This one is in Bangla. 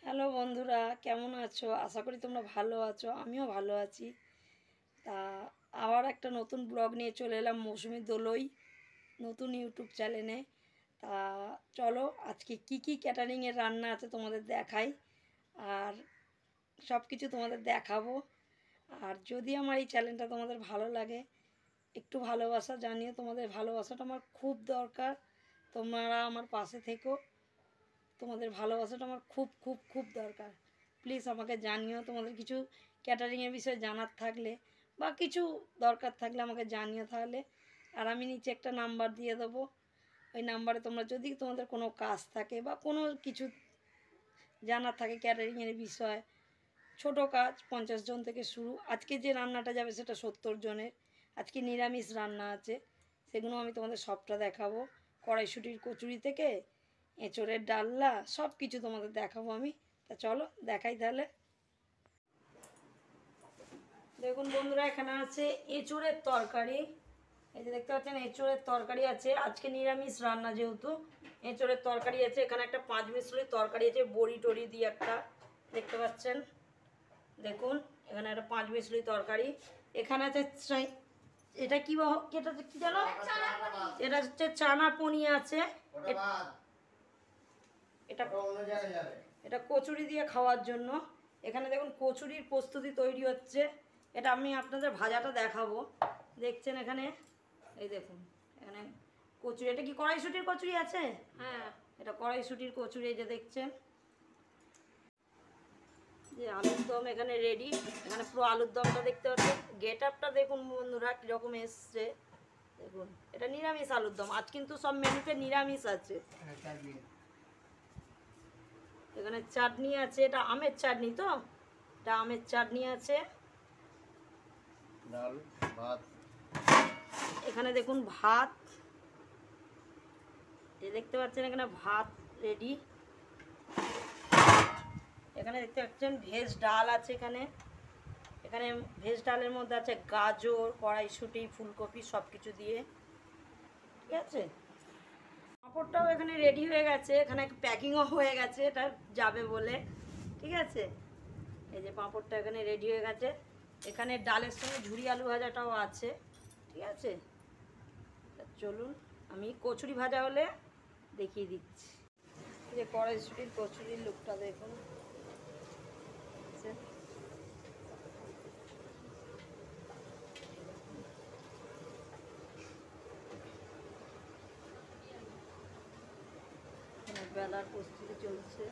হ্যালো বন্ধুরা, কেমন আছো? আশা করি তোমরা ভালো আছো। আমিও ভালো আছি। তা আবার একটা নতুন ব্লগ নিয়ে চলে এলাম মৌসুমি দোলই নতুন ইউটিউব চ্যানেলে। তা চলো আজকে কি ক্যাটারিংয়ের রান্না আছে তোমাদের দেখাই, আর সব কিছু তোমাদের দেখাবো। আর যদি আমার এই চ্যানেলটা তোমাদের ভালো লাগে, একটু ভালোবাসা জানিও। তোমাদের ভালোবাসাটা আমার খুব দরকার। তোমরা আমার পাশে থেকো। তোমাদের ভালোবাসাটা আমার খুব খুব খুব দরকার। প্লিজ আমাকে জানিও, তোমাদের কিছু ক্যাটারিংয়ের বিষয়ে জানার থাকলে বা কিছু দরকার থাকলে আমাকে জানিও তাহলে। আর আমি নিচে একটা নাম্বার দিয়ে দেবো। ওই নাম্বারে তোমরা যদি তোমাদের কোনো কাজ থাকে বা কোনো কিছু জানার থাকে ক্যাটারিংয়ের বিষয়, ছোট কাজ 50 জন থেকে শুরু। আজকে যে রান্নাটা যাবে সেটা 70 জনের। আজকে নিরামিষ রান্না আছে, সেগুলো আমি তোমাদের সবটা দেখাবো। কড়াইশুঁটির কচুরি থেকে এঁচোড়ের ডালনা সব কিছু তোমাদের দেখাবো আমি। তা চলো দেখাই তাহলে। দেখুন বন্ধুরা, এখানে আছে এঁচোড়ের তরকারি। এই যে দেখতে পাচ্ছেন এঁচোড়ের তরকারি আছে। আজকে নিরামিষ রান্না যেহেতু এঁচোড়ের তরকারি আছে। এখানে একটা 5 মিশালির তরকারি আছে, বড়ি টড়ি দিয়ে একটা, দেখতে পাচ্ছেন। দেখুন এখানে একটা 5 মিশালি তরকারি। এখানে আছে এটা কি এটা কি জানো, এটা হচ্ছে চানা পনির আছে। এটা এটা কচুরি দিয়ে খাওয়ার জন্য। এখানে দেখুন কচুরির প্রস্তুতি তৈরি হচ্ছে। এটা আমি আপনাদের ভাজাটা দেখাবো। দেখছেন এখানে, এই দেখুন এখানে কচুরি। এটা কি কড়াইশুঁটির কচুরি আছে? হ্যাঁ, এটা কড়াইশুঁটির কচুরি। এই যে দেখছেন যে আলুর দম এখানে রেডি। এখানে পুরো আলুর দমটা দেখতে পাচ্ছেন। গেট আপটা দেখুন বন্ধুরা কীরকম এসছে। দেখুন এটা নিরামিষ আলুর দম। আজ কিন্তু সব মেনুতে নিরামিষ আছে। এখানে চাটনি আছে, এটা আমের চাটনি তো, এটা আমের চাটনি আছে। ডাল ভাত, এখানে দেখুন ভাত, এই দেখতে পাচ্ছেন এখানে ভাত রেডি। এখানে দেখতে পাচ্ছেন ভেজ ডাল আছে। এখানে এখানে ভেজ ডালের মধ্যে আছে গাজর, কড়াইশুঁটি, ফুলকপি সব কিছু দিয়ে, ঠিক আছে। পাঁপড়টাও এখানে রেডি হয়ে গেছে, এখানে প্যাকিংও হয়ে গেছে এটা যাবে বলে, ঠিক আছে। এই যে পাঁপড়টা এখানে রেডি হয়ে গেছে। এখানে ডালের সঙ্গে ঝুরি আলু ভাজাটাও আছে, ঠিক আছে। চলুন আমি কচুরি ভাজা হলে দেখিয়ে দিচ্ছি। এই যে কড়াইশুঁটির কচুরির লুকটা দেখুন। বেলার প্রস্তুতি চলছে।